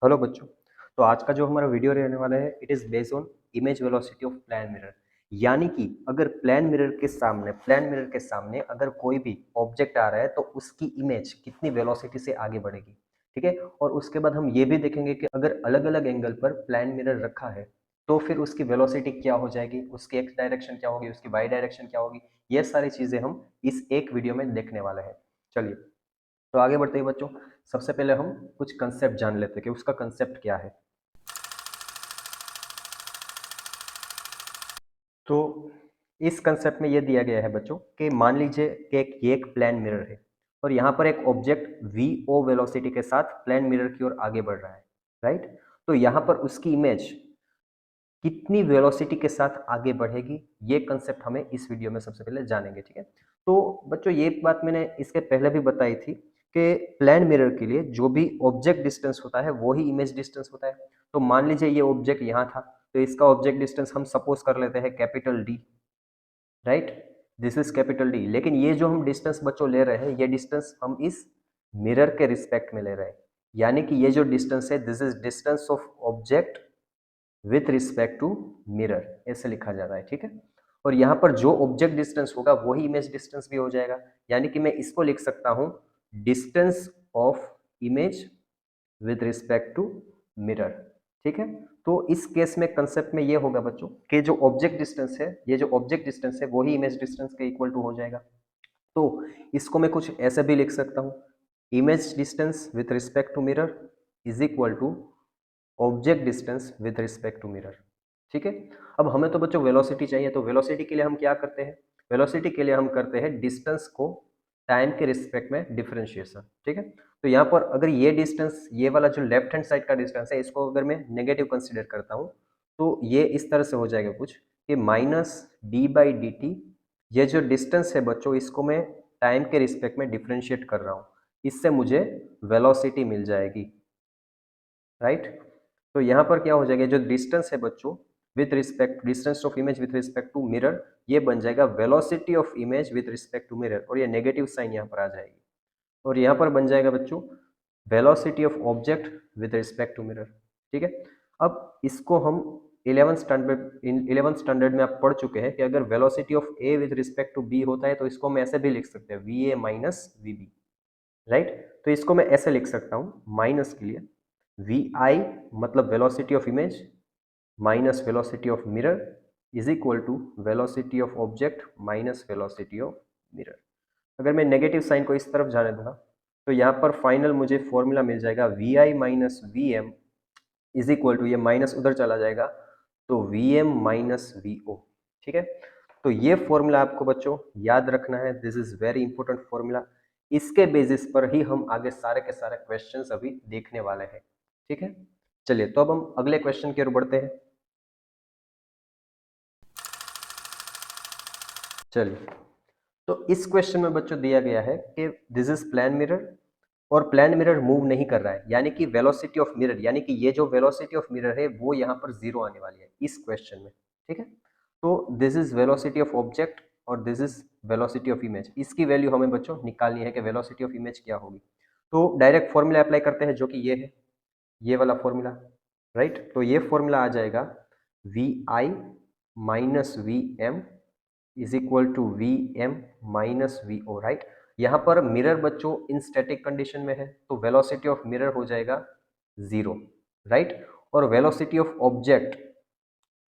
Hello बच्चों। तो आज का जो हमारा वीडियो रहने वाला है it is based on image velocity of plane mirror. यानी कि अगर प्लान मिरर के सामने अगर कोई भी ऑब्जेक्ट आ रहा है तो उसकी इमेज कितनी वेलोसिटी से आगे बढ़ेगी। ठीक है। और उसके बाद हम ये भी देखेंगे कि अगर अलग अलग एंगल पर प्लान मिरर रखा है तो फिर उसकी वेलोसिटी क्या हो जाएगी, उसकी एक्स डायरेक्शन क्या होगी, उसकी वाई डायरेक्शन क्या होगी। ये सारी चीज़ें हम इस एक वीडियो में देखने वाले हैं। चलिए, तो आगे बढ़ते ही बच्चों, सबसे पहले हम कुछ कंसेप्ट जान लेते हैं कि उसका कंसेप्ट क्या है। तो इस कंसेप्ट में ये दिया गया है बच्चों कि मान लीजिए कि एक प्लेन मिरर है और यहाँ पर एक ऑब्जेक्ट वी ओ वेलोसिटी के साथ प्लेन मिरर की ओर आगे बढ़ रहा है, राइट। तो यहाँ पर उसकी इमेज कितनी वेलोसिटी के साथ आगे बढ़ेगी, ये कंसेप्ट हमें इस वीडियो में सबसे पहले जानेंगे। ठीक है। तो बच्चों ये बात मैंने इसके पहले भी बताई थी कि प्लेन मिरर के लिए जो भी ऑब्जेक्ट डिस्टेंस होता है वो ही इमेज डिस्टेंस होता है। तो मान लीजिए ये ऑब्जेक्ट यहाँ था, तो इसका ऑब्जेक्ट डिस्टेंस हम सपोज कर लेते हैं capital D, right. This is capital D. लेकिन ये जो हम डिस्टेंस बच्चों ले रहे हैं ये डिस्टेंस हम इस मिरर के रिस्पेक्ट में ले रहे हैं। यानी कि ये जो डिस्टेंस है this is distance of object with respect to mirror, ऐसे लिखा जा रहा है। ठीक है। और यहाँ पर जो ऑब्जेक्ट डिस्टेंस होगा वही इमेज डिस्टेंस भी हो जाएगा। यानी कि मैं इसको लिख सकता हूँ distance of image with respect to mirror. ठीक है। तो इस केस में कंसेप्ट में ये होगा बच्चों कि जो ऑब्जेक्ट डिस्टेंस है, ये जो ऑब्जेक्ट डिस्टेंस है वही इमेज डिस्टेंस के इक्वल टू हो जाएगा। तो इसको मैं कुछ ऐसे भी लिख सकता हूँ, image distance with respect to mirror is equal to object distance with respect to mirror. ठीक है। अब हमें तो बच्चों वेलोसिटी चाहिए, तो वेलोसिटी के लिए हम क्या करते हैं, वेलोसिटी के लिए हम करते हैं डिस्टेंस को टाइम के रिस्पेक्ट में डिफरेंशिएशन। ठीक है। तो यहाँ पर अगर ये डिस्टेंस, ये वाला जो लेफ्ट हैंड साइड का डिस्टेंस है, इसको अगर मैं नेगेटिव कंसिडर करता हूँ तो ये इस तरह से हो जाएगा कुछ कि minus D by D T. ये जो डिस्टेंस है बच्चों इसको मैं टाइम के रिस्पेक्ट में डिफरेंशिएट कर रहा हूँ, इससे मुझे वेलोसिटी मिल जाएगी, राइट। तो यहाँ पर क्या हो जाएगा, जो डिस्टेंस है बच्चों with respect, distance of image with respect to mirror, ये बन जाएगा velocity of image with respect to mirror, और ये नेगेटिव साइन यहाँ पर आ जाएगी। और यहाँ पर बन जाएगा बच्चों velocity of object with respect to mirror. ठीक है। अब इसको हम 11th स्टैंडर्ड में आप पढ़ चुके हैं कि अगर velocity of A with respect to B होता है तो इसको हम ऐसे भी लिख सकते हैं V A minus V B, right. तो इसको मैं ऐसे लिख सकता हूँ माइनस के लिए वी आई मतलब velocity of image minus velocity of mirror is equal to velocity of object minus velocity of mirror. अगर मैं नेगेटिव साइन को इस तरफ जाने दूंगा तो यहाँ पर फाइनल मुझे फॉर्मूला मिल जाएगा V I minus V M is equal to, ये माइनस उधर चला जाएगा तो V M minus V O. ठीक है। तो ये फॉर्मूला आपको बच्चों याद रखना है, this is very important formula. इसके बेसिस पर ही हम आगे सारे के सारे क्वेश्चंस अभी देखने वाले हैं। ठीक है। चलिए, तो अब हम अगले क्वेश्चन की ओर बढ़ते हैं। चलिए, तो इस क्वेश्चन में बच्चों दिया गया है कि दिस इज प्लान मिरर और प्लान मिरर मूव नहीं कर रहा है, यानी कि वेलोसिटी ऑफ मिरर, यानी कि ये जो वेलोसिटी ऑफ मिरर है वो यहाँ पर जीरो आने वाली है इस क्वेश्चन में। ठीक है। तो this is velocity of object और this is velocity of image. इसकी वैल्यू हमें बच्चों निकालनी है कि वेलोसिटी ऑफ इमेज क्या होगी। तो डायरेक्ट फॉर्मूला अप्लाई करते हैं जो कि ये है, ये वाला फॉर्मूला, राइट। तो ये फॉर्मूला आ जाएगा V I minus V M is equal to V M minus V O, right. यहाँ पर मिरर बच्चों इन स्टैटिक कंडीशन में है तो वेलोसिटी ऑफ मिरर हो जाएगा जीरो, राइट। और वेलोसिटी ऑफ ऑब्जेक्ट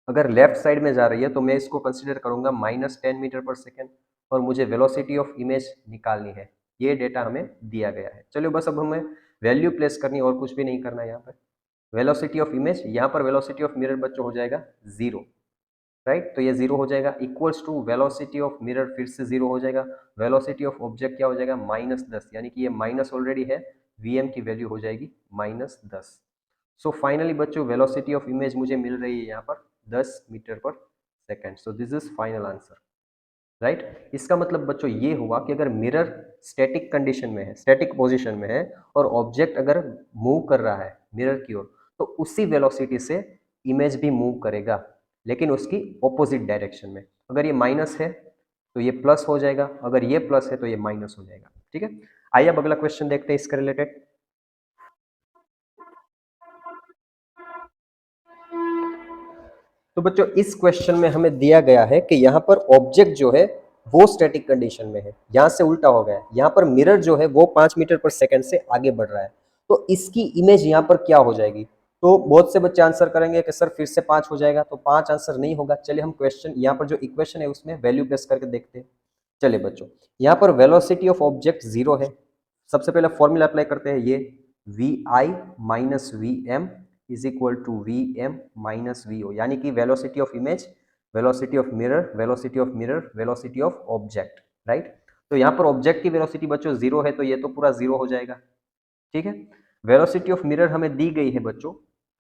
अगर लेफ्ट साइड में जा रही है तो मैं इसको कंसिडर करूंगा -10 मीटर पर सेकेंड, और मुझे वेलोसिटी ऑफ इमेज निकालनी है। ये डेटा हमें दिया गया है। चलो बस अब हमें वैल्यू प्लेस करनी है और कुछ भी नहीं करना है यहाँ पर। वेलोसिटी ऑफ इमेज, यहाँ पर वेलोसिटी ऑफ मिरर बच्चों हो जाएगा जीरो, राइट। तो ये जीरो हो जाएगा equals to velocity of mirror फिर से जीरो हो जाएगा। वेलोसिटी ऑफ ऑब्जेक्ट क्या हो जाएगा -10, यानी कि ये माइनस ऑलरेडी है, वीएम की वैल्यू हो जाएगी -10। सो फाइनली बच्चों वेलोसिटी ऑफ इमेज मुझे मिल रही है यहाँ पर 10 metre per second. So this is final answer, right. इसका मतलब बच्चों ये हुआ कि अगर मिरर स्टैटिक कंडीशन में है, स्टैटिक पोजीशन में है, और ऑब्जेक्ट अगर मूव कर रहा है मिरर की ओर, तो उसी वेलोसिटी से इमेज भी मूव करेगा, लेकिन उसकी ऑपोजिट डायरेक्शन में। अगर ये माइनस है तो ये प्लस हो जाएगा, अगर ये प्लस है तो ये माइनस हो जाएगा। ठीक है। आइए अब अगला क्वेश्चन देखते हैं इसके रिलेटेड। तो बच्चों इस क्वेश्चन में हमें दिया गया है कि यहाँ पर ऑब्जेक्ट जो है वो स्टैटिक कंडीशन में है, यहाँ से उल्टा हो गया है, यहाँ पर मिरर जो है वो 5 मीटर पर सेकंड से आगे बढ़ रहा है, तो इसकी इमेज यहाँ पर क्या हो जाएगी। तो बहुत से बच्चे आंसर करेंगे कि सर फिर से 5 हो जाएगा, तो 5 आंसर नहीं होगा। चलिए हम क्वेश्चन यहाँ पर जो इक्वेशन है उसमें वैल्यू प्लेस करके देखते हैं। चलिए बच्चों, यहाँ पर वेलोसिटी ऑफ ऑब्जेक्ट 0 है। सबसे पहले फॉर्मूला अप्लाई करते हैं, ये V I minus V M is equal to V M minus V O, यानी कि velocity of image, velocity of mirror, velocity of mirror, velocity of object, right. तो यहाँ पर ऑब्जेक्ट की वेलोसिटी बच्चों 0 है, तो ये तो पूरा 0 हो जाएगा, ठीक है। वेलोसिटी ऑफ मिरर हमें दी गई है बच्चों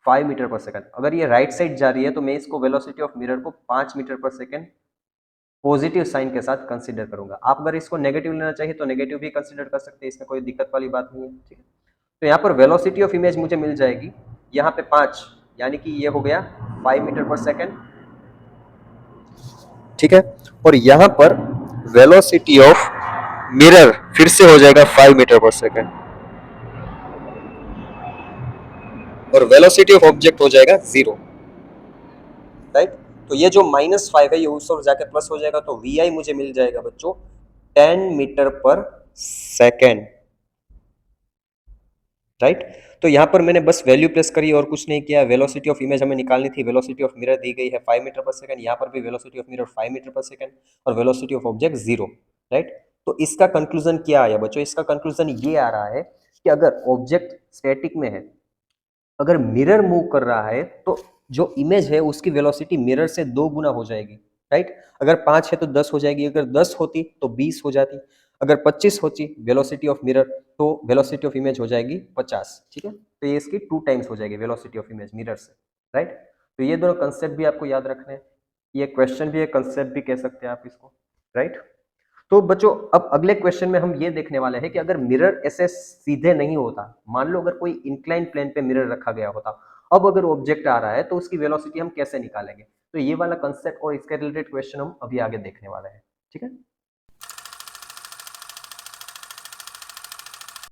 5 मीटर पर सेकंड। अगर ये राइट साइड जा रही है तो मैं इसको वेलोसिटी ऑफ मिरर को 5 मीटर पर सेकंड पॉजिटिव साइन के साथ कंसीडर करूंगा। आप अगर इसको नेगेटिव लेना चाहिए तो नेगेटिव भी कंसीडर कर सकते हैं, इसमें कोई दिक्कत वाली बात नहीं है, ठीक है। तो यहाँ पर वेलोसिटी ऑफ इमेज मुझे मिल जाएगी यहाँ पे 5, यानी कि ये हो गया 5 मीटर पर सेकंड, ठीक है। और यहाँ पर वेलोसिटी ऑफ मिरर फिर से हो जाएगा 5 मीटर पर सेकंड, और वेलोसिटी ऑफ ऑब्जेक्ट हो जाएगा 0, राइट। तो ये जो -5 है ये उस ओर जाके प्लस हो जाएगा, तो वी आई मुझे मिल जाएगा बच्चों 10 मीटर पर सेकेंड, राइट। तो यहाँ पर मैंने बस वैल्यू प्लेस करी और कुछ नहीं किया। वेलोसिटी ऑफ इमेज हमें निकालनी थी, वेलोसिटी ऑफ मिरर दी गई है 5 मीटर पर सेकंड, यहाँ पर भी वेलोसिटी ऑफ मिरर 5 मीटर पर सेकंड और वेलोसिटी ऑफ ऑब्जेक्ट 0, राइट। तो इसका कंक्लूजन क्या आया बच्चों, इसका कंक्लूजन ये आ रहा है कि अगर ऑब्जेक्ट स्टैटिक में है, अगर मिरर मूव कर रहा है तो जो इमेज है उसकी वेलोसिटी मिरर से 2 गुना हो जाएगी, राइट। अगर 5 है तो 10 हो जाएगी, अगर 10 होती तो 20 हो जाती, अगर 25 होती वेलोसिटी ऑफ मिरर तो वेलोसिटी ऑफ इमेज हो जाएगी 50, ठीक है। तो ये इसकी 2 टाइम्स हो जाएगी वेलोसिटी ऑफ इमेज मिरर से, राइट। तो ये दोनों कंसेप्ट भी आपको याद रखने हैं, ये क्वेश्चन भी है, कंसेप्ट भी कह सकते हैं आप इसको, राइट। तो बच्चों अब अगले क्वेश्चन में हम ये देखने वाले हैं कि अगर मिरर ऐसे सीधे नहीं होता, मान लो अगर कोई इंक्लाइन प्लेन पे मिरर रखा गया होता, अब अगर ऑब्जेक्ट आ रहा है तो उसकी वेलोसिटी हम कैसे निकालेंगे। तो ये वाला कंसेप्ट और इसके रिलेटेड क्वेश्चन हम अभी आगे देखने वाले हैं, ठीक है।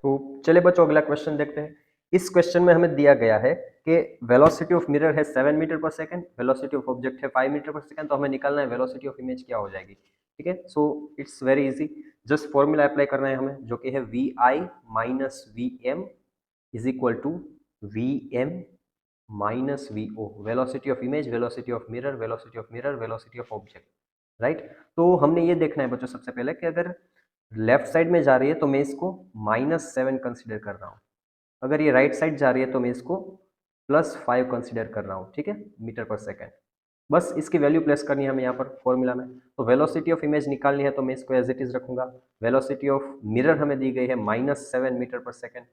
तो चलिए बच्चों अगला क्वेश्चन देखते हैं। इस क्वेश्चन में हमें दिया गया है कि वेलोसिटी ऑफ मिरर है 7 मीटर पर सेकंड, वेलोसिटी ऑफ ऑब्जेक्ट है 5 मीटर पर सेकंड, तो हमें निकालना है वेलोसिटी ऑफ इमेज क्या हो जाएगी, ठीक है। So it's very easy, just formula apply करना है हमें, जो कि है V I minus V M is equal to V M minus V O, velocity of image, velocity of mirror, velocity of mirror, velocity of object, right. तो हमने ये देखना है बच्चों सबसे पहले कि अगर लेफ्ट साइड में जा रही है तो मैं इसको -7 कंसिडर कर रहा हूँ, अगर ये राइट साइड जा रही है तो मैं इसको +5 कंसिडर कर रहा हूँ, ठीक है, मीटर पर सेकेंड। बस इसकी वैल्यू प्लेस करनी है हमें यहाँ पर फॉर्मूला में। तो वेलोसिटी ऑफ इमेज निकालनी है तो मैं इसको एज इट इज रखूंगा। वेलोसिटी ऑफ मिरर हमें दी गई है -7 मीटर पर सेकेंड,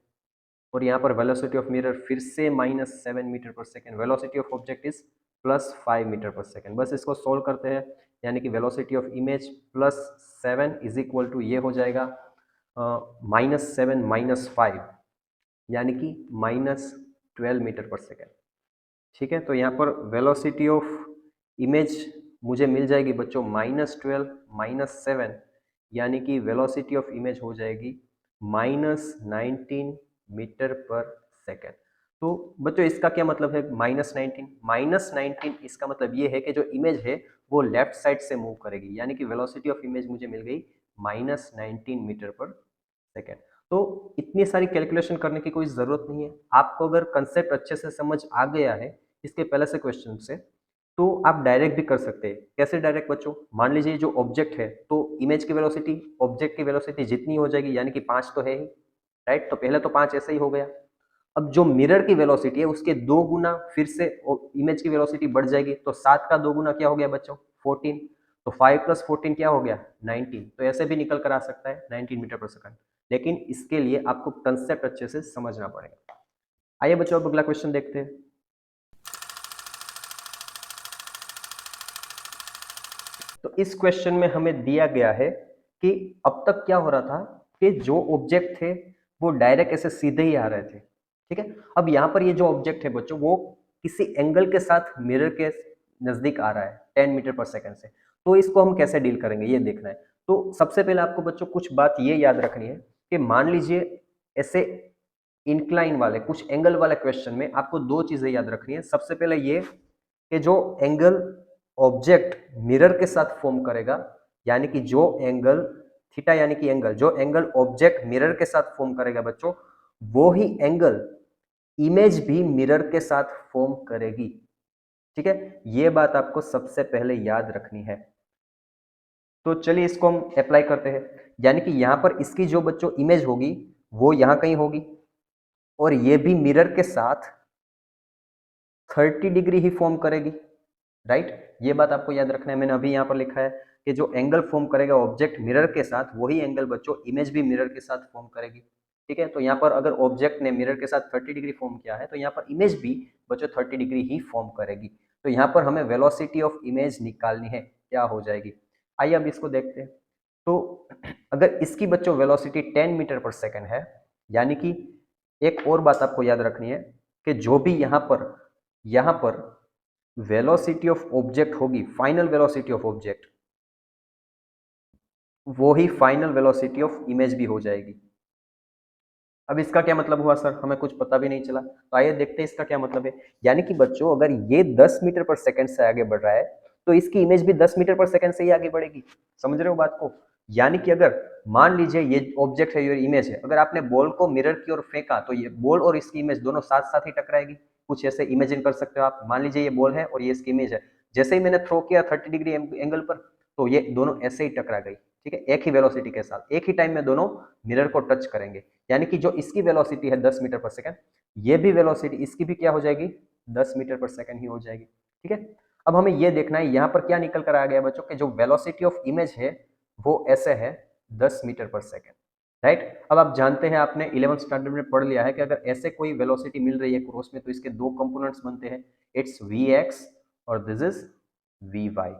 और यहाँ पर वेलोसिटी ऑफ मिरर फिर से -7 metre per second, velocity of object is +5 metre per second. बस इसको सोल्व करते हैं, यानी कि velocity of image +7 is equal to ये हो जाएगा -7 - 5, यानी कि -12 मीटर पर सेकेंड, ठीक है। तो यहाँ पर वेलोसिटी ऑफ इमेज मुझे मिल जाएगी बच्चों -12 - 7, यानी कि वेलोसिटी ऑफ इमेज हो जाएगी -19 मीटर पर सेकेंड। तो बच्चों इसका क्या मतलब है -19 इसका मतलब ये है कि जो इमेज है वो लेफ्ट साइड से मूव करेगी, यानी कि वेलोसिटी ऑफ इमेज मुझे मिल गई -19 मीटर पर सेकेंड। तो इतनी सारी कैलकुलेशन करने की कोई ज़रूरत नहीं है। आपको अगर कंसेप्ट अच्छे से समझ आ गया है इसके पहले से क्वेश्चन से, तो आप डायरेक्ट भी कर सकते हैं। कैसे डायरेक्ट बच्चों, मान लीजिए जो ऑब्जेक्ट है तो इमेज की वेलोसिटी ऑब्जेक्ट की वेलोसिटी जितनी हो जाएगी, यानी कि 5 तो है ही, राइट। तो पहले तो 5 ऐसे ही हो गया। अब जो मिरर की वेलोसिटी है उसके 2 गुना फिर से इमेज की वेलोसिटी बढ़ जाएगी, तो 7 का 2 गुना क्या हो गया बच्चों 14, तो 5 + 14 क्या हो गया 19। तो ऐसे भी निकल कर आ सकता है 19 मीटर पर सेकंड, लेकिन इसके लिए आपको कंसेप्ट अच्छे से समझना पड़ेगा। आइए बच्चों अब अगला क्वेश्चन देखते हैं। तो इस क्वेश्चन में हमें दिया गया है कि अब तक क्या हो रहा था कि जो ऑब्जेक्ट थे वो डायरेक्ट ऐसे सीधे ही आ रहे थे, ठीक है। अब यहाँ पर ये जो ऑब्जेक्ट है बच्चों वो किसी एंगल के साथ मिरर के नजदीक आ रहा है 10 मीटर पर सेकंड से, तो इसको हम कैसे डील करेंगे ये देखना है। तो सबसे पहले आपको बच्चों कुछ बात ये याद रखनी है कि मान लीजिए ऐसे इंक्लाइन वाले कुछ एंगल वाले क्वेश्चन में आपको 2 चीजें याद रखनी है। सबसे पहले ये कि जो एंगल ऑब्जेक्ट मिरर के साथ फॉर्म करेगा, यानी कि जो एंगल थीटा यानी कि एंगल जो एंगल ऑब्जेक्ट मिरर के साथ फॉर्म करेगा बच्चों, वो ही एंगल इमेज भी मिरर के साथ फॉर्म करेगी। ठीक है, ये बात आपको सबसे पहले याद रखनी है। तो चलिए इसको हम अप्लाई करते हैं, यानी कि यहां पर इसकी जो बच्चों इमेज होगी वो यहां कहीं होगी, और ये भी मिरर के साथ 30 डिग्री ही फॉर्म करेगी, राइट। ये बात आपको याद रखना है। मैंने अभी यहाँ पर लिखा है कि जो एंगल फॉर्म करेगा ऑब्जेक्ट मिरर के साथ, वही एंगल बच्चों इमेज भी मिरर के साथ फॉर्म करेगी। ठीक है, तो यहाँ पर अगर ऑब्जेक्ट ने मिरर के साथ 30 डिग्री फॉर्म किया है, तो यहाँ पर इमेज भी बच्चों 30 डिग्री ही फॉर्म करेगी। तो यहाँ पर हमें वेलोसिटी ऑफ इमेज निकालनी है, क्या हो जाएगी। आइए अब इसको देखते हैं। तो अगर इसकी बच्चों वेलोसिटी 10 मीटर पर सेकेंड है, यानी कि एक और बात आपको याद रखनी है कि जो भी यहाँ पर वेलोसिटी ऑफ ऑब्जेक्ट होगी, फाइनल वेलोसिटी ऑफ ऑब्जेक्ट, वो ही फाइनल वेलोसिटी ऑफ इमेज भी हो जाएगी। अब इसका क्या मतलब हुआ सर, हमें कुछ पता भी नहीं चला। तो आइए देखते हैं इसका क्या मतलब है। यानी कि बच्चों अगर ये 10 मीटर पर सेकंड से आगे बढ़ रहा है, तो इसकी इमेज भी 10 मीटर पर सेकंड से ही आगे बढ़ेगी। समझ रहे हो बात को। यानी कि अगर मान लीजिए ये ऑब्जेक्ट है, ये इमेज है, अगर आपने बॉल को मिरर की ओर फेंका, तो ये बॉल और इसकी इमेज दोनों साथ साथ ही टकराएगी। कुछ ऐसे इमेजिन कर सकते हो आप। मान लीजिए ये बॉल है और ये इसकी इमेज है, जैसे ही मैंने थ्रो किया 30 डिग्री एंगल पर, तो ये दोनों ऐसे ही टकरा गई। ठीक है, एक ही वेलोसिटी के साथ एक ही टाइम में दोनों मिरर को टच करेंगे। यानी कि जो इसकी वेलोसिटी है 10 मीटर पर सेकंड, ये भी वेलोसिटी इसकी भी क्या हो जाएगी, 10 मीटर पर सेकंड ही हो जाएगी। ठीक है, अब हमें ये देखना है यहाँ पर क्या निकल कर आ गया बच्चों, कि जो वेलोसिटी ऑफ इमेज है वो ऐसे है 10 मीटर पर सेकंड, राइट। अब आप जानते हैं, आपने 11th स्टैंडर्ड में पढ़ लिया है कि अगर ऐसे कोई वेलोसिटी मिल रही है क्रॉस में, तो इसके दो कंपोनेंट्स बनते हैं, इट्स वी एक्स और दिस इज वी वाई।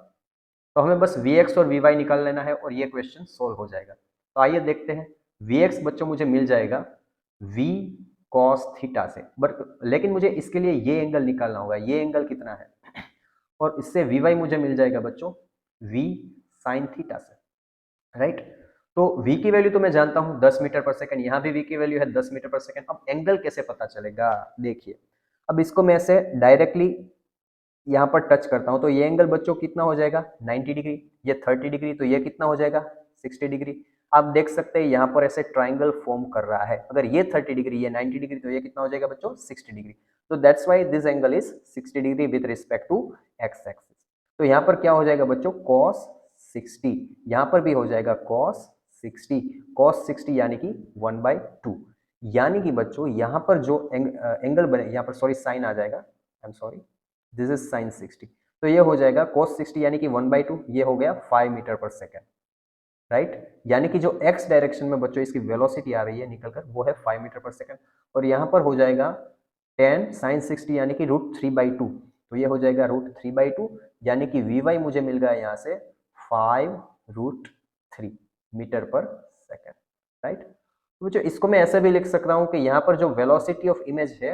तो हमें बस वी एक्स और वी वाई निकाल लेना है और ये क्वेश्चन सोल्व हो जाएगा। तो आइए देखते हैं। वी एक्स बच्चों मुझे मिल जाएगा वी कॉस थीटा से, बट लेकिन मुझे इसके लिए ये एंगल निकालना होगा। ये एंगल कितना है, और इससे वी वाई मुझे मिल जाएगा बच्चों वी साइन थीटा से, राइट। तो v की वैल्यू तो मैं जानता हूं 10 मीटर पर सेकंड, यहां भी v की वैल्यू है 10 मीटर पर सेकंड। अब एंगल कैसे पता चलेगा, देखिए। अब इसको मैं ऐसे डायरेक्टली यहाँ पर टच करता हूँ, तो ये एंगल बच्चों कितना हो जाएगा 90 डिग्री, ये 30 डिग्री, तो ये कितना हो जाएगा 60 डिग्री। आप देख सकते हैं यहाँ पर ऐसे ट्राइंगल फॉर्म कर रहा है। अगर ये 30 डिग्री, ये 90 डिग्री, तो ये कितना हो जाएगा बच्चों 60 डिग्री। तो that's why this angle is 60 degree with respect to X axis. तो यहाँ पर क्या हो जाएगा बच्चों cos 60, यहाँ पर भी हो जाएगा cos 60, cos 60 यानी कि 1/2। यानी कि बच्चों यहाँ पर जो एंगल बने, यहाँ पर सॉरी साइन आ जाएगा, I am sorry, this is sine 60। तो ये हो जाएगा cos 60 यानी कि 1/2, ये हो गया 5 मीटर पर सेकेंड, राइट। यानी कि जो x डायरेक्शन में बच्चों इसकी वेलोसिटी आ रही है निकलकर, वो है 5 मीटर पर सेकेंड। और यहाँ पर हो जाएगा 10 साइन 60 यानी कि √3/2, तो ये हो जाएगा √3/2, यानी कि वी वाई मुझे मिल गया यहाँ से 5√3 मीटर पर सेकेंड, राइट। तो बच्चों इसको मैं ऐसे भी लिख सकता हूँ कि यहाँ पर जो वेलोसिटी ऑफ इमेज है,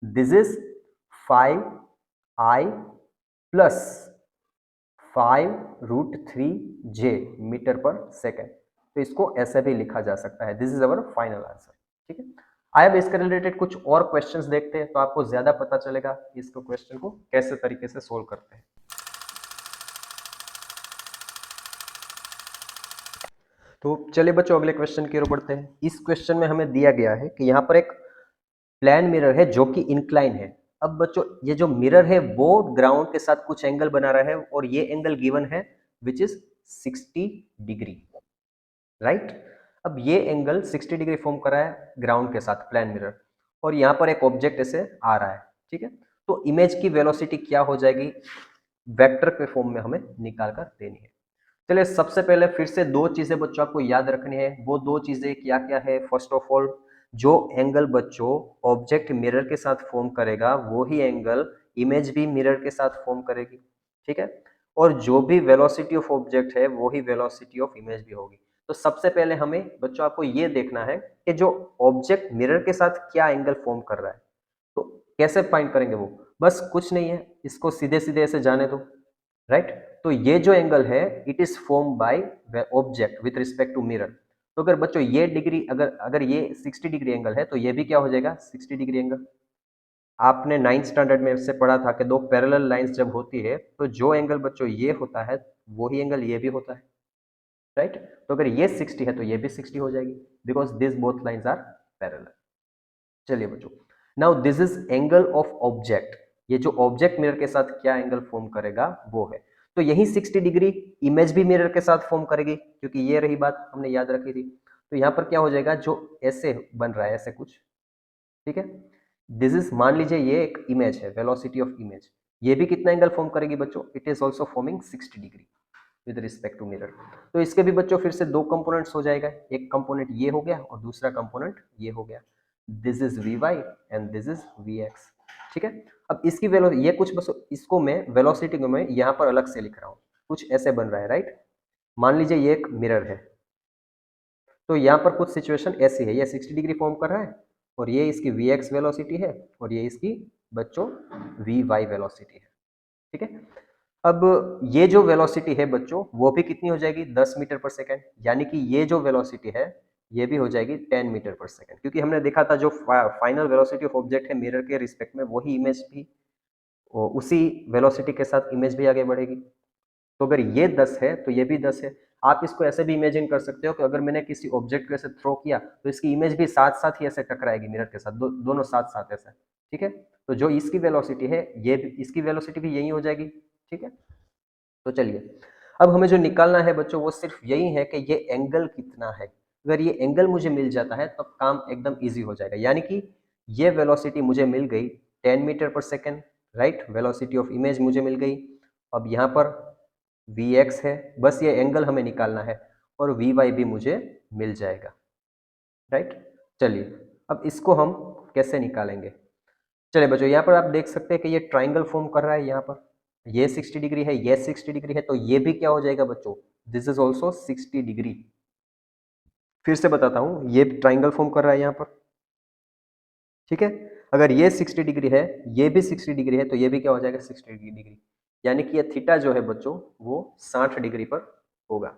this is 5i plus 5√3j metre per second. तो इसको ऐसे भी लिखा जा सकता है। This is our final answer. ठीक है, आइए अब इसके रिलेटेड कुछ और क्वेश्चंस देखते हैं, तो आपको ज्यादा पता चलेगा इसको क्वेश्चन को कैसे तरीके से सोल्व करते हैं। तो चलिए बच्चों अगले क्वेश्चन की ओर बढ़ते हैं। इस क्वेश्चन में हमें दिया गया है कि यहाँ पर एक प्लेन मिरर है जो कि इंक्लाइन है। अब बच्चों ये जो मिरर है वो ग्राउंड के साथ कुछ एंगल बना रहा है, और ये एंगल गिवन है विच इज 60 डिग्री, राइट। अब ये एंगल 60 डिग्री फॉर्म कर रहा है ग्राउंड के साथ प्लेन मिरर, और यहाँ पर एक ऑब्जेक्ट ऐसे आ रहा है। ठीक है, तो इमेज की वेलोसिटी क्या हो जाएगी, वेक्टर के फॉर्म में हमें निकाल कर देनी है। चलिए सबसे पहले फिर से दो चीजें बच्चों आपको याद रखनी है। वो दो चीजें क्या क्या है, फर्स्ट ऑफ ऑल जो एंगल बच्चों ऑब्जेक्ट मिरर के साथ फॉर्म करेगा, वो ही एंगल इमेज भी मिरर के साथ फॉर्म करेगी। ठीक है, और जो भी वेलोसिटी ऑफ ऑब्जेक्ट है वो ही वेलोसिटी ऑफ इमेज भी होगी। तो सबसे पहले हमें बच्चों आपको ये देखना है कि जो ऑब्जेक्ट मिरर के साथ क्या एंगल फॉर्म कर रहा है। तो कैसे फाइंड करेंगे वो, बस कुछ नहीं है, इसको सीधे सीधे ऐसे जाने दो, राइट। तो ये जो एंगल है it is form by object with respect to mirror. तो अगर बच्चों ये डिग्री, अगर अगर ये 60 डिग्री एंगल है, तो ये भी क्या हो जाएगा 60 डिग्री एंगल। आपने 9th स्टैंडर्ड में से पढ़ा था कि दो पैरेलल लाइंस जब होती है तो जो एंगल बच्चों ये होता है वही एंगल ये भी होता है, राइट। तो अगर ये 60 है तो ये भी 60 हो जाएगी, because this both lines are parallel. चलिए बच्चों, now this is angle of object. ये जो ऑब्जेक्ट मिरर के साथ क्या एंगल फॉर्म करेगा वो है, तो यही 60 डिग्री इमेज भी मिरर के साथ फॉर्म करेगी, क्योंकि ये रही बात हमने याद रखी थी। तो यहाँ पर क्या हो जाएगा, जो ऐसे बन रहा है ऐसे कुछ, ठीक है, दिस इज, मान लीजिए ये एक इमेज है, वेलोसिटी ऑफ इमेज, ये भी कितना एंगल फॉर्म करेगी बच्चों, it is also forming 60 degree with respect to mirror. तो इसके भी बच्चों फिर से दो कंपोनेंट्स हो जाएगा, एक कंपोनेंट ये हो गया और दूसरा कंपोनेंट ये हो गया, this is V Y and this is V X, ठीक है। अब इसकी वेलो, ये कुछ बस इसको मैं वेलोसिटी को मैं यहाँ पर अलग से लिख रहा हूँ, कुछ ऐसे बन रहा है, राइट। मान लीजिए ये एक मिरर है, तो यहाँ पर कुछ सिचुएशन ऐसी है, ये 60 डिग्री फॉर्म कर रहा है और ये इसकी वी एक्स वेलोसिटी है और ये इसकी बच्चों वी वाई वेलोसिटी है, ठीक है। अब ये जो वेलोसिटी है बच्चों वो भी कितनी हो जाएगी, 10 मीटर पर सेकेंड, यानी कि ये जो वेलोसिटी है ये भी हो जाएगी 10 मीटर पर सेकेंड, क्योंकि हमने देखा था जो फाइनल वेलोसिटी ऑफ ऑब्जेक्ट है मिरर के रिस्पेक्ट में, वही इमेज भी उसी वेलोसिटी के साथ इमेज भी आगे बढ़ेगी। तो अगर ये 10 है तो ये भी 10 है। आप इसको ऐसे भी इमेजिन कर सकते हो कि अगर मैंने किसी ऑब्जेक्ट को ऐसे थ्रो किया तो इसकी इमेज भी साथ साथ ही ऐसे टकराएगी मिरर के साथ, दोनों साथ साथ ऐसे, ठीक है। तो जो इसकी वेलोसिटी है ये इसकी वेलोसिटी भी यही हो जाएगी, ठीक है। तो चलिए, अब हमें जो निकालना है बच्चों वो सिर्फ यही है कि ये एंगल कितना है। अगर ये एंगल मुझे मिल जाता है तो काम एकदम इजी हो जाएगा, यानी कि ये वेलोसिटी मुझे मिल गई 10 metre per second, right, velocity of image मुझे मिल गई। अब यहाँ पर वी एक्स है, बस ये एंगल हमें निकालना है और वी वाई भी मुझे मिल जाएगा, राइट। चलिए, अब इसको हम कैसे निकालेंगे। चलिए बच्चों, यहाँ पर आप देख सकते हैं कि ये ट्राइंगल फॉर्म कर रहा है, यहाँ पर ये 60 डिग्री है, ये 60 डिग्री है, तो ये भी क्या हो जाएगा बच्चों, दिस इज ऑल्सो 60 डिग्री। फिर से बताता हूँ, ये ट्राइंगल फॉर्म कर रहा है यहाँ पर, ठीक है। अगर ये 60 डिग्री है, ये भी 60 डिग्री है, तो ये भी क्या हो जाएगा 60 डिग्री, यानी कि ये थीटा जो है बच्चों वो 60 डिग्री पर होगा,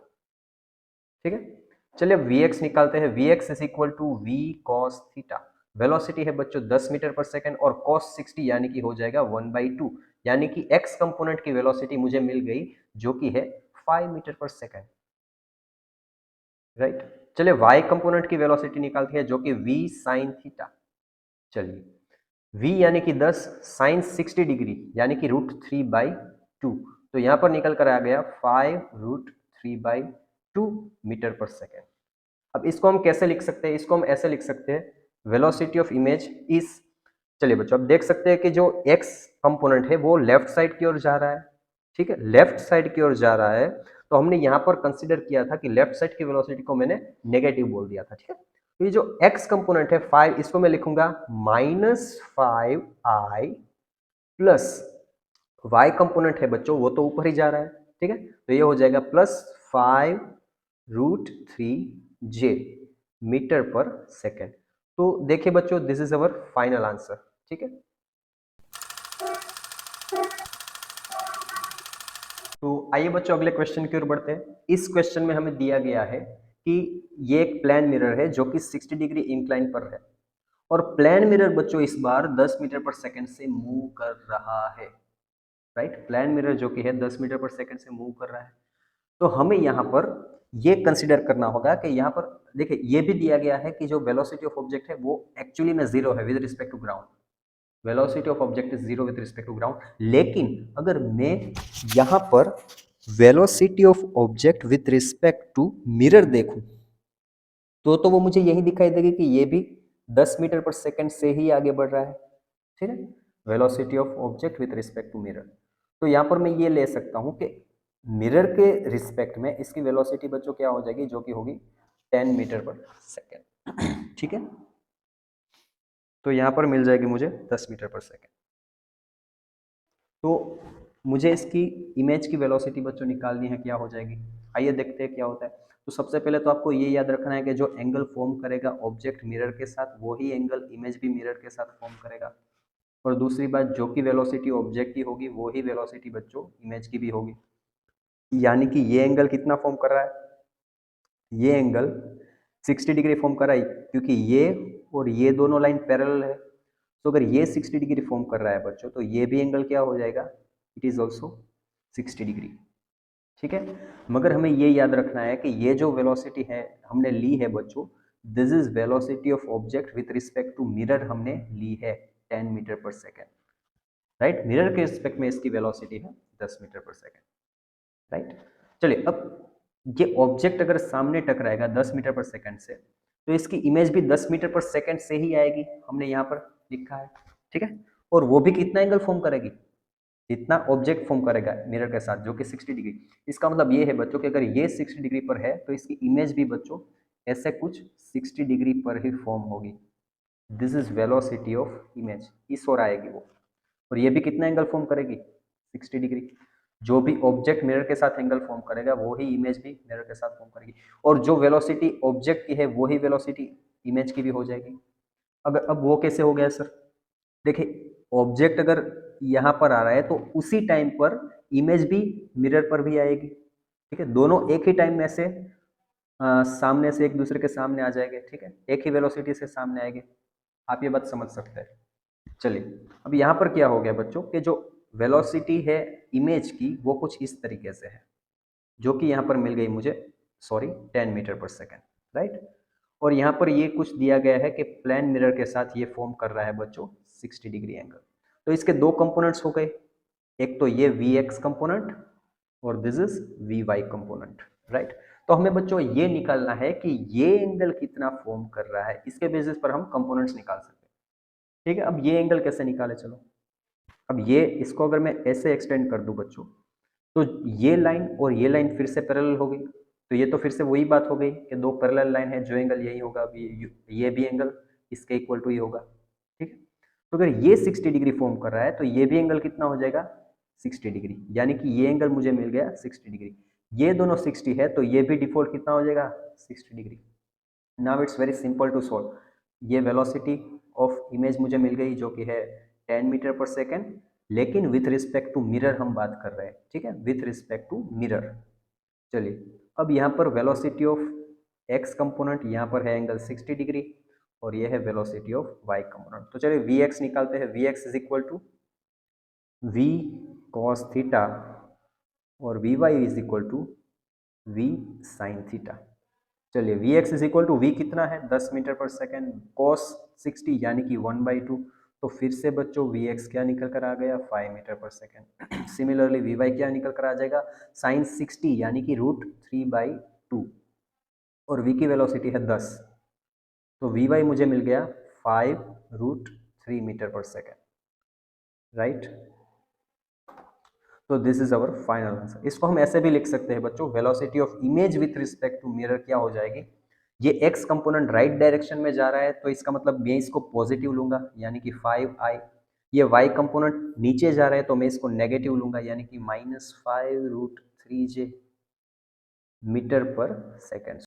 ठीक है। चलिए वी एक्स निकालते हैं, V X is equal to V cos theta. Velocity है बच्चों 10 मीटर पर सेकेंड और कॉस 60 यानी कि हो जाएगा 1/2, यानी कि एक्स कंपोनेंट की वेलोसिटी मुझे मिल गई जो कि है 5 मीटर पर सेकेंड, राइट। चलिए वाई कंपोनेंट की वेलोसिटी निकालती है जो कि v साइन थीटा। चलिए v यानी कि 10, साइन 60 डिग्री यानी कि √3/2, तो यहां पर निकल कर आ गया 5√3/2 मीटर पर सेकेंड। अब इसको हम कैसे लिख सकते हैं, इसको हम ऐसे लिख सकते हैं, वेलोसिटी ऑफ इमेज इज, चलिए बच्चों अब देख सकते हैं कि जो x कंपोनेंट है वो लेफ्ट साइड की ओर जा रहा है, ठीक है, लेफ्ट साइड की ओर जा रहा है, तो हमने यहां पर कंसीडर किया था कि लेफ्ट साइड की वेलोसिटी को मैंने नेगेटिव बोल दिया था, ठीक है। तो ये जो x कंपोनेंट है 5, इसको मैं लिखूंगा -5i प्लस y कंपोनेंट है बच्चों वो तो ऊपर ही जा रहा है, ठीक है, तो ये हो जाएगा +5√3j मीटर पर सेकेंड। तो देखिए बच्चों this is our final answer, ठीक है। तो आइए बच्चों अगले क्वेश्चन की ओर बढ़ते हैं। इस क्वेश्चन में हमें दिया गया है कि ये एक प्लेन मिरर है जो कि 60 डिग्री इंक्लाइन पर है और प्लेन मिरर बच्चों इस बार 10 मीटर पर सेकंड से मूव कर रहा है, राइट। प्लेन मिरर जो कि है 10 मीटर पर सेकंड से मूव कर रहा है, तो हमें यहाँ पर ये कंसिडर करना होगा कि यहाँ पर देखिए ये भी दिया गया है कि जो वेलोसिटी ऑफ ऑब्जेक्ट है वो एक्चुअली में जीरो है with respect to ground, velocity of object is zero with respect to ground. लेकिन अगर मैं यहाँ पर velocity of object with respect to mirror देखूं तो वो मुझे यही दिखाई देगी कि ये भी 10 मीटर पर सेकंड से ही आगे बढ़ रहा है, ठीक है, velocity of object with respect to mirror. तो यहाँ पर मैं ये ले सकता हूँ कि मिरर के रिस्पेक्ट में इसकी वेलोसिटी बच्चों क्या हो जाएगी, जो कि होगी 10 मीटर पर सेकेंड, ठीक है। तो यहाँ पर मिल जाएगी मुझे 10 मीटर पर सेकेंड। तो मुझे इसकी इमेज की वेलोसिटी बच्चों निकालनी है, क्या हो जाएगी, आइए देखते हैं क्या होता है। तो सबसे पहले तो आपको ये याद रखना है कि जो एंगल फॉर्म करेगा ऑब्जेक्ट मिरर के साथ वही एंगल इमेज भी मिरर के साथ फॉर्म करेगा, और दूसरी बात जो कि वेलोसिटी ऑब्जेक्ट की होगी वही वेलोसिटी बच्चों इमेज की भी होगी, यानी कि ये एंगल कितना फॉर्म कर रहा है, ये एंगल 60 डिग्री फॉर्म कर रहा है, क्योंकि ये और ये दोनों लाइन पैरेलल है। तो अगर ये 60 डिग्री फॉर्म कर रहा है बच्चों, तो ये भी एंगल क्या हो जाएगा, इट इज ऑल्सो 60 डिग्री। ठीक है, मगर हमें ये याद रखना है कि ये जो वेलोसिटी है हमने ली है बच्चों, this is velocity of object with respect to mirror हमने ली है 10 metre per second, right. Mirror के रिस्पेक्ट में इसकी वेलोसिटी है 10 मीटर पर सेकेंड, राइट। चलिए, अब ये ऑब्जेक्ट अगर सामने टकराएगा 10 मीटर पर सेकेंड से, तो इसकी इमेज भी 10 मीटर पर सेकेंड से ही आएगी, हमने यहाँ पर लिखा है। ठीक है, और वो भी कितना एंगल फॉर्म करेगी, जितना ऑब्जेक्ट फॉर्म करेगा मिरर के साथ, जो कि 60 डिग्री। इसका मतलब ये है बच्चों कि अगर ये 60 डिग्री पर है तो इसकी इमेज भी बच्चों ऐसे कुछ 60 डिग्री पर ही फॉर्म होगी। This is velocity of image, इस ओर आएगी वो, और ये भी कितना एंगल फॉर्म करेगी, 60 डिग्री। जो भी ऑब्जेक्ट मिरर के साथ एंगल फॉर्म करेगा वो ही इमेज भी मिरर के साथ फॉर्म करेगी, और जो वेलोसिटी ऑब्जेक्ट की है वो ही वेलोसिटी इमेज की भी हो जाएगी। अगर अब वो कैसे हो गया सर, देखिए ऑब्जेक्ट अगर यहाँ पर आ रहा है तो उसी टाइम पर इमेज भी मिरर पर भी आएगी। ठीक है, दोनों एक ही टाइम में से सामने से एक दूसरे के सामने आ जाएंगे। ठीक है, एक ही वेलोसिटी से सामने आएंगे, आप ये बात समझ सकते हैं। चलिए, अब यहाँ पर क्या हो गया बच्चों कि जो वेलोसिटी है इमेज की वो कुछ इस तरीके से है, जो कि यहाँ पर मिल गई मुझे, sorry 10 metre per second, right. और यहाँ पर ये कुछ दिया गया है कि प्लेन मिरर के साथ ये फॉर्म कर रहा है बच्चों 60 डिग्री एंगल। तो इसके दो कंपोनेंट्स हो गए, एक तो ये वी एक्स कंपोनेंट और this is V Y component, right. तो हमें बच्चों ये निकालना है कि ये एंगल कितना फॉर्म कर रहा है, इसके बेसिस पर हम कंपोनेंट्स निकाल सकते हैं। ठीक है, अब ये एंगल कैसे निकाले, चलो अब ये इसको अगर मैं ऐसे एक्सटेंड कर दूं बच्चों, तो ये लाइन और ये लाइन फिर से पैरेलल हो गई, तो ये तो फिर से वही बात हो गई कि दो पैरेलल लाइन है, जो एंगल यही होगा ये भी एंगल इसके इक्वल टू ही होगा। ठीक है, तो अगर ये 60 डिग्री फॉर्म कर रहा है तो ये भी एंगल कितना हो जाएगा, 60 डिग्री, यानी कि ये एंगल मुझे मिल गया 60 डिग्री। ये दोनों 60 है तो ये भी डिफॉल्ट कितना हो जाएगा, 60 degree. Now it's very simple to solve. ये वेलोसिटी ऑफ इमेज मुझे मिल गई जो कि है 10 मीटर पर सेकेंड, लेकिन विथ रिस्पेक्ट टू मिरर हम बात कर रहे हैं। ठीक है, विथ रिस्पेक्ट टू मिरर। चलिए, अब यहाँ पर वेलोसिटी ऑफ एक्स कंपोनेंट, यहाँ पर है एंगल 60 डिग्री, और ये है वेलोसिटी ऑफ वाई कंपोनेंट। तो चलिए वी एक्स निकालते हैं। V X is equal to V cos theta और V Y is equal to V sine theta. चलिए V X is equal to V कितना है, 10 मीटर पर सेकेंड, कॉस 60 यानी कि 1/2। तो फिर से बच्चों वी एक्स क्या निकल कर आ गया, 5 metre per second. Similarly we Y क्या निकल कर आ जाएगा, साइन 60 यानी कि √3/2, और वी की वेलोसिटी है 10, तो वी वाई मुझे मिल गया 5√3 मीटर पर सेकेंड, राइट। तो this is our final answer. इसको हम ऐसे भी लिख सकते हैं बच्चों, velocity of image with respect to mirror क्या हो जाएगी, ये एक्स कंपोनेंट राइट डायरेक्शन में जा रहा है तो इसका मतलब मैं इसको पॉजिटिव लूंगा यानी कि 5i। ये वाई कंपोनेंट नीचे जा रहा है तो मैं इसको नेगेटिव लूंगा यानी कि -5√3j मीटर पर सेकेंड।